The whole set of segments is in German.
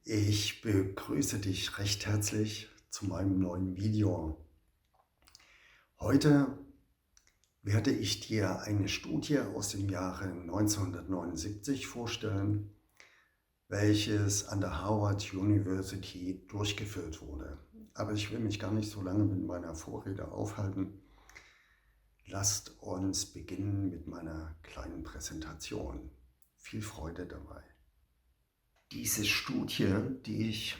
Ich begrüße dich recht herzlich zu meinem neuen Video. Heute werde ich dir eine Studie aus dem Jahre 1979 vorstellen, welches an der Harvard University durchgeführt wurde. Aber ich will mich gar nicht so lange mit meiner Vorrede aufhalten. Lasst uns beginnen mit meiner kleinen Präsentation. Viel Freude dabei. Diese Studie, die ich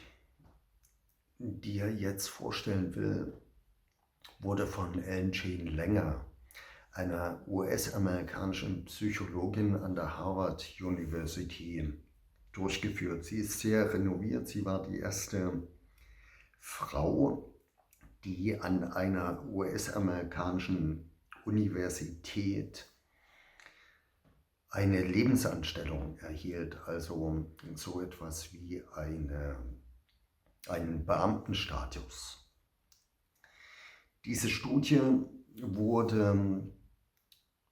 dir jetzt vorstellen will, wurde von Ellen Jane Langer, einer US-amerikanischen Psychologin an der Harvard University, durchgeführt. Sie ist sehr renommiert. Sie war die erste Frau, die an einer US-amerikanischen Universität eine Lebensanstellung erhielt, also so etwas wie einen Beamtenstatus. Diese Studie wurde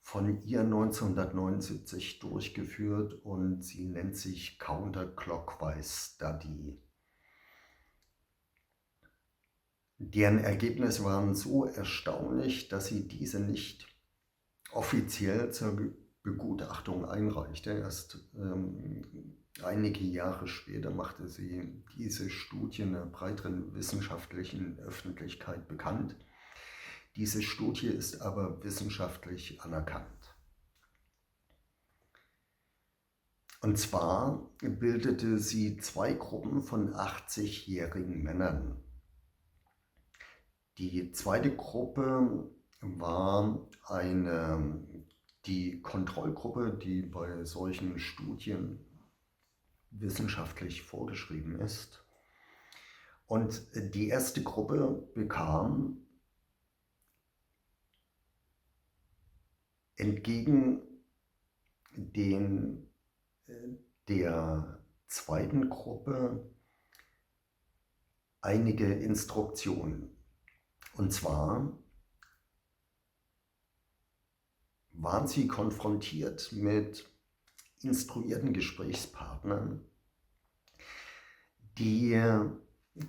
von ihr 1979 durchgeführt und sie nennt sich Counterclockwise Study. Deren Ergebnisse waren so erstaunlich, dass sie diese nicht offiziell zur Begutachtung einreichte. Erst einige Jahre später machte sie diese Studie einer breiteren wissenschaftlichen Öffentlichkeit bekannt. Diese Studie ist aber wissenschaftlich anerkannt. Und zwar bildete sie zwei Gruppen von 80-jährigen Männern. Die zweite Gruppe war die Kontrollgruppe, die bei solchen Studien wissenschaftlich vorgeschrieben ist. Und die erste Gruppe bekam entgegen der zweiten Gruppe einige Instruktionen. Und zwar waren sie konfrontiert mit instruierten Gesprächspartnern, die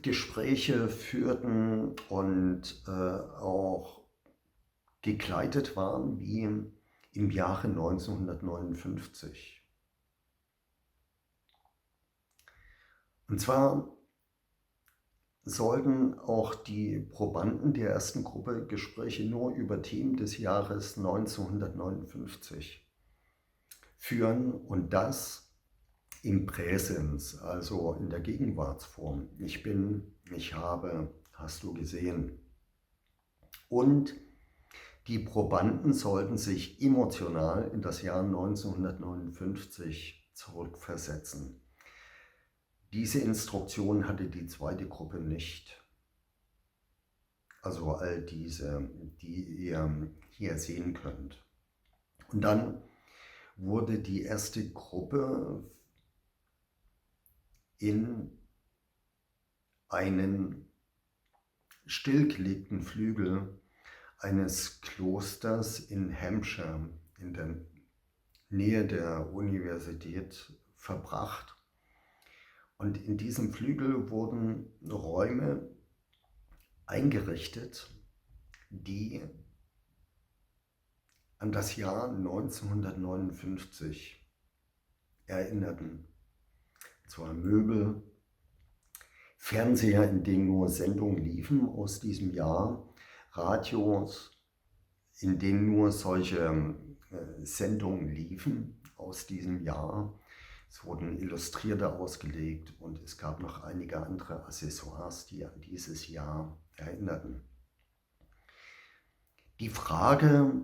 Gespräche führten und auch gekleidet waren wie im Jahre 1959. Und zwar sollten auch die Probanden der ersten Gruppe Gespräche nur über Themen des Jahres 1959 führen und das im Präsens, also in der Gegenwartsform. Ich bin, ich habe, hast du gesehen. Und die Probanden sollten sich emotional in das Jahr 1959 zurückversetzen. Diese Instruktion hatte die zweite Gruppe nicht. Also all diese, die ihr hier sehen könnt. Und dann wurde die erste Gruppe in einen stillgelegten Flügel eines Klosters in Hampshire in der Nähe der Universität verbracht. Und in diesem Flügel wurden Räume eingerichtet, die an das Jahr 1959 erinnerten. Zwar Möbel, Fernseher, in denen nur Sendungen liefen aus diesem Jahr, Radios, in denen nur solche Sendungen liefen aus diesem Jahr. Es wurden Illustrierte ausgelegt und es gab noch einige andere Accessoires, die an dieses Jahr erinnerten. Die Frage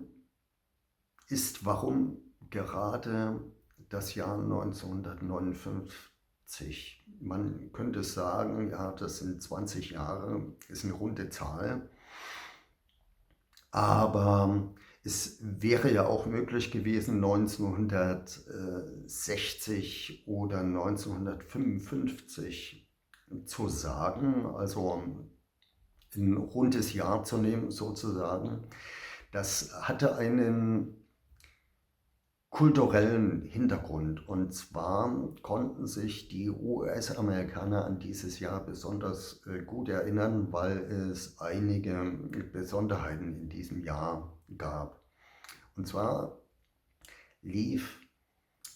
ist, warum gerade das Jahr 1959? Man könnte sagen, ja, das sind 20 Jahre, ist eine runde Zahl. Aber es wäre ja auch möglich gewesen, 1960 oder 1955 zu sagen, also ein rundes Jahr zu nehmen sozusagen. Das hatte einen kulturellen Hintergrund. Und zwar konnten sich die US-Amerikaner an dieses Jahr besonders gut erinnern, weil es einige Besonderheiten in diesem Jahr gab. Und zwar lief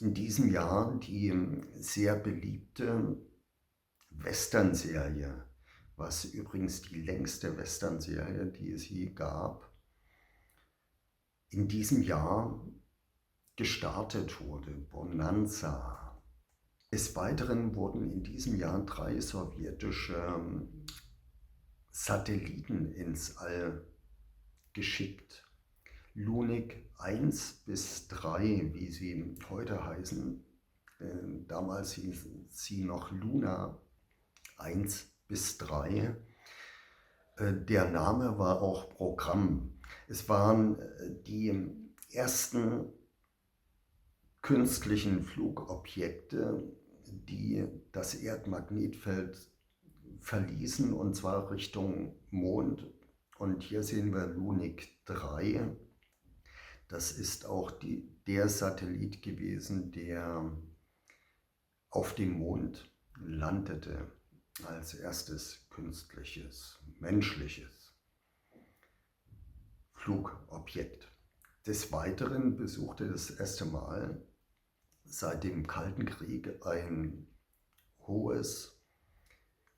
in diesem Jahr die sehr beliebte Western-Serie, was übrigens die längste Western-Serie, die es je gab, in diesem Jahr gestartet wurde, Bonanza. Des Weiteren wurden in diesem Jahr 3 sowjetische Satelliten ins All geschickt. Lunik 1 bis 3, wie sie heute heißen. Damals hießen sie noch Luna 1 bis 3. Der Name war auch Programm. Es waren die ersten künstlichen Flugobjekte, die das Erdmagnetfeld verließen, und zwar Richtung Mond. Und hier sehen wir Lunik 3. Das ist auch der Satellit gewesen, der auf dem Mond landete als erstes künstliches, menschliches Flugobjekt. Des Weiteren besuchte das erste Mal seit dem Kalten Krieg ein hohes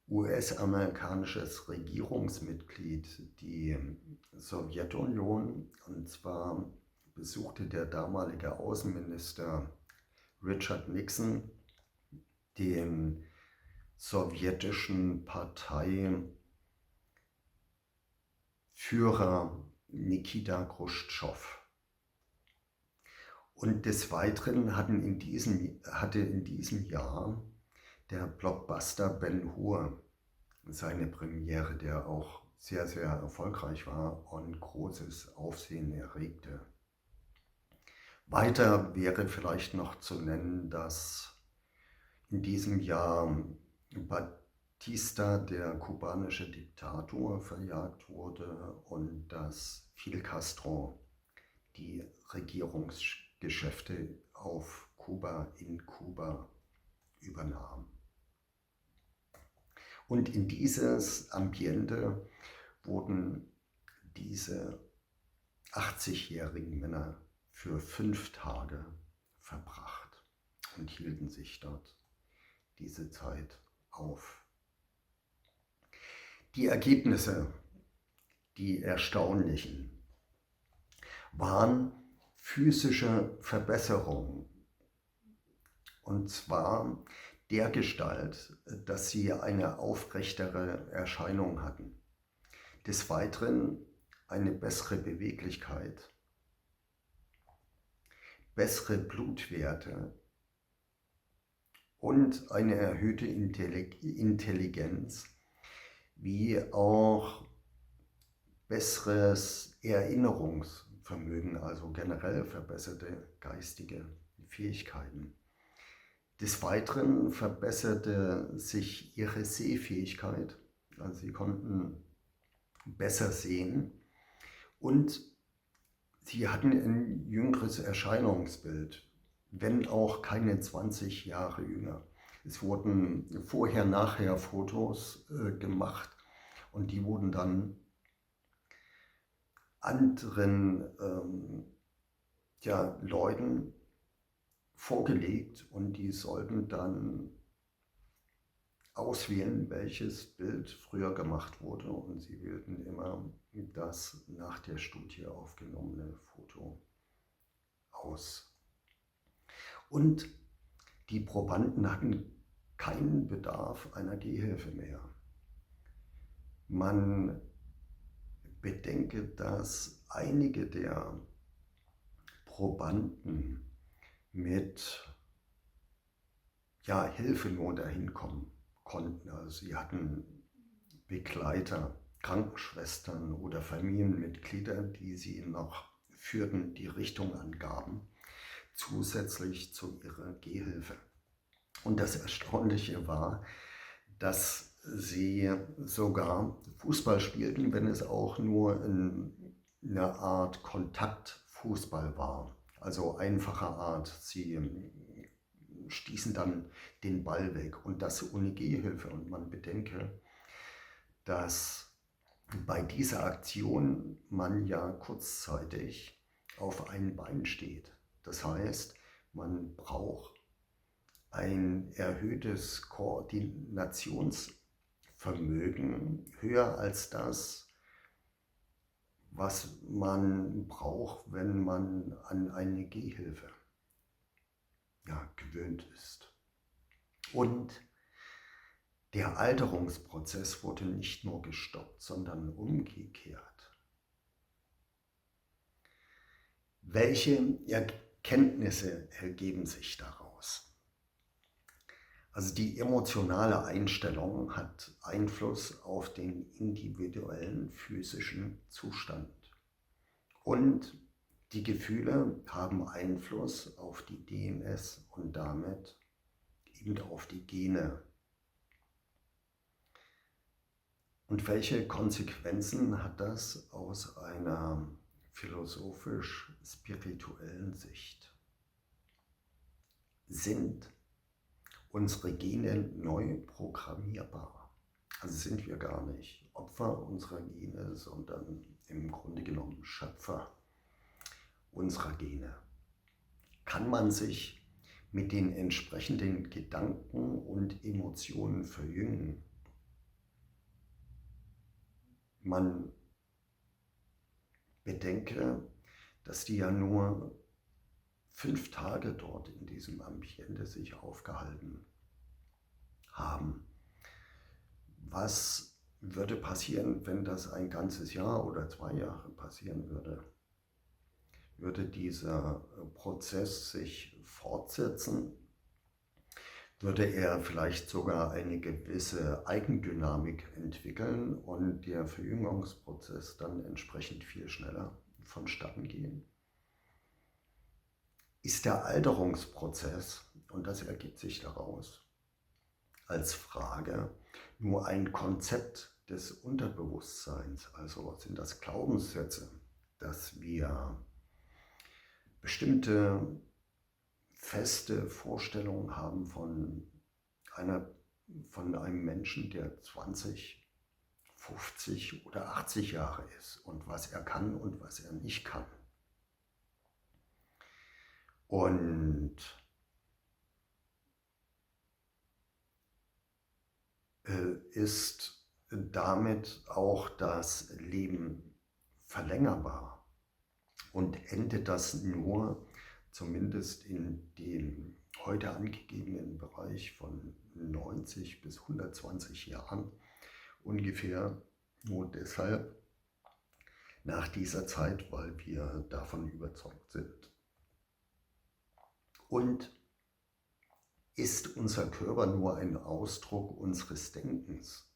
US-amerikanisches Regierungsmitglied die Sowjetunion, und zwar besuchte der damalige Außenminister Richard Nixon den sowjetischen Parteiführer Nikita Chruschtschow. Und des Weiteren hatte in diesem Jahr der Blockbuster Ben-Hur seine Premiere, der auch sehr, sehr erfolgreich war und großes Aufsehen erregte. Weiter wäre vielleicht noch zu nennen, dass in diesem Jahr Batista, der kubanische Diktator, verjagt wurde und dass Fidel Castro die Regierungsgeschäfte in Kuba übernahm. Und in dieses Ambiente wurden diese 80-jährigen Männer für 5 Tage verbracht und hielten sich dort diese Zeit auf. Die Ergebnisse, die erstaunlichen, waren physische Verbesserungen. Und zwar dergestalt, dass sie eine aufrechtere Erscheinung hatten. Des Weiteren eine bessere Beweglichkeit, bessere Blutwerte und eine erhöhte Intelligenz, wie auch besseres Erinnerungsvermögen, also generell verbesserte geistige Fähigkeiten. Des Weiteren verbesserte sich ihre Sehfähigkeit, also sie konnten besser sehen, und sie hatten ein jüngeres Erscheinungsbild, wenn auch keine 20 Jahre jünger. Es wurden vorher-nachher Fotos gemacht und die wurden dann anderen Leuten vorgelegt und die sollten dann auswählen, welches Bild früher gemacht wurde, und sie wählten immer das nach der Studie aufgenommene Foto aus. Und die Probanden hatten keinen Bedarf einer Gehhilfe mehr. Man bedenke, dass einige der Probanden mit Hilfe nur dahin kommen konnten. Also sie hatten Begleiter, Krankenschwestern oder Familienmitglieder, die sie noch führten, die Richtung angaben, zusätzlich zu ihrer Gehhilfe. Und das Erstaunliche war, dass sie sogar Fußball spielten, wenn es auch nur eine Art Kontaktfußball war. Also einfacher Art, sie stießen dann den Ball weg und das ohne Gehhilfe. Und man bedenke, dass bei dieser Aktion man ja kurzzeitig auf einem Bein steht. Das heißt, man braucht ein erhöhtes Koordinationsvermögen, höher als das, was man braucht, wenn man an eine Gehhilfe gewöhnt ist. Und der Alterungsprozess wurde nicht nur gestoppt, sondern umgekehrt. Welche Erkenntnisse ergeben sich daraus? Also die emotionale Einstellung hat Einfluss auf den individuellen physischen Zustand. Und die Gefühle haben Einfluss auf die DNS und damit eben auf die Gene. Und welche Konsequenzen hat das aus einer philosophisch-spirituellen Sicht? Sind unsere Gene neu programmierbar? Also sind wir gar nicht Opfer unserer Gene, sondern im Grunde genommen Schöpfer unserer Gene. Kann man sich mit den entsprechenden Gedanken und Emotionen verjüngen? Man bedenke, dass die ja nur 5 Tage dort in diesem Ambiente sich aufgehalten haben. Was würde passieren, wenn das ein ganzes Jahr oder 2 Jahre passieren würde? Würde dieser Prozess sich fortsetzen? Würde er vielleicht sogar eine gewisse Eigendynamik entwickeln und der Verjüngungsprozess dann entsprechend viel schneller vonstatten gehen? Ist der Alterungsprozess, und das ergibt sich daraus, als Frage nur ein Konzept des Unterbewusstseins? Also sind das Glaubenssätze, dass wir bestimmte feste Vorstellungen haben von einem Menschen, der 20, 50 oder 80 Jahre ist und was er kann und was er nicht kann. Und ist damit auch das Leben verlängerbar? Und endet das nur, zumindest in dem heute angegebenen Bereich von 90 bis 120 Jahren, ungefähr nur deshalb nach dieser Zeit, weil wir davon überzeugt sind? Und ist unser Körper nur ein Ausdruck unseres Denkens?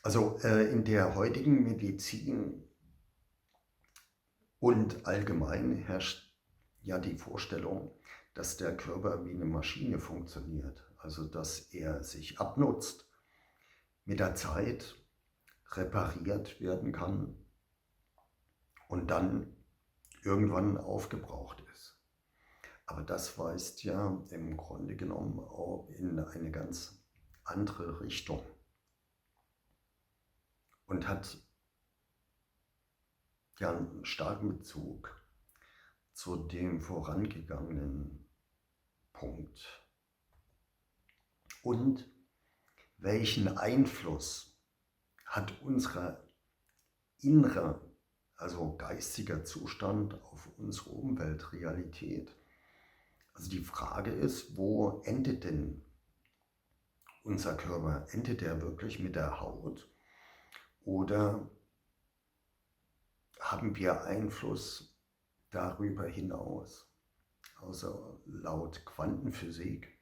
Also in der heutigen Medizin und allgemein herrscht ja die Vorstellung, dass der Körper wie eine Maschine funktioniert, also dass er sich abnutzt, mit der Zeit repariert werden kann und dann irgendwann aufgebraucht ist. Aber das weist ja im Grunde genommen auch in eine ganz andere Richtung und hat ja einen starken Bezug zu dem vorangegangenen Punkt. Und welchen Einfluss hat unser innerer, also geistiger Zustand auf unsere Umweltrealität? Also die Frage ist, wo endet denn unser Körper? Endet er wirklich mit der Haut? Oder haben wir Einfluss darüber hinaus? Also laut Quantenphysik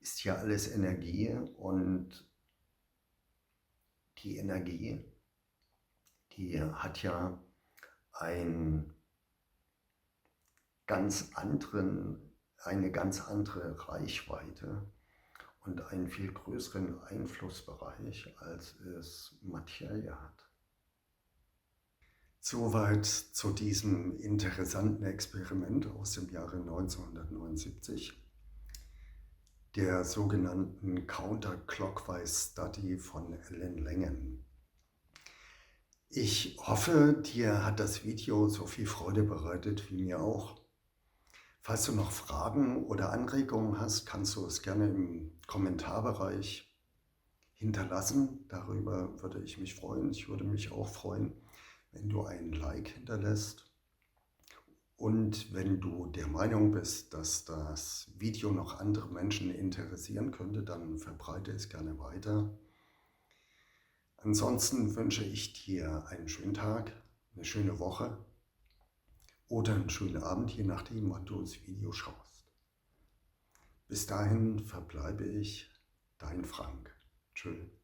ist ja alles Energie und die Energie, die hat ja eine ganz andere Reichweite und einen viel größeren Einflussbereich, als es Materie hat. Soweit zu diesem interessanten Experiment aus dem Jahre 1979, der sogenannten Counterclockwise Study von Alan Langen. Ich hoffe, dir hat das Video so viel Freude bereitet wie mir auch. Falls du noch Fragen oder Anregungen hast, kannst du es gerne im Kommentarbereich hinterlassen. Darüber würde ich mich freuen. Ich würde mich auch freuen, wenn du ein Like hinterlässt. Und wenn du der Meinung bist, dass das Video noch andere Menschen interessieren könnte, dann verbreite es gerne weiter. Ansonsten wünsche ich dir einen schönen Tag, eine schöne Woche oder einen schönen Abend, je nachdem, wann du das Video schaust. Bis dahin verbleibe ich, dein Frank. Tschüss.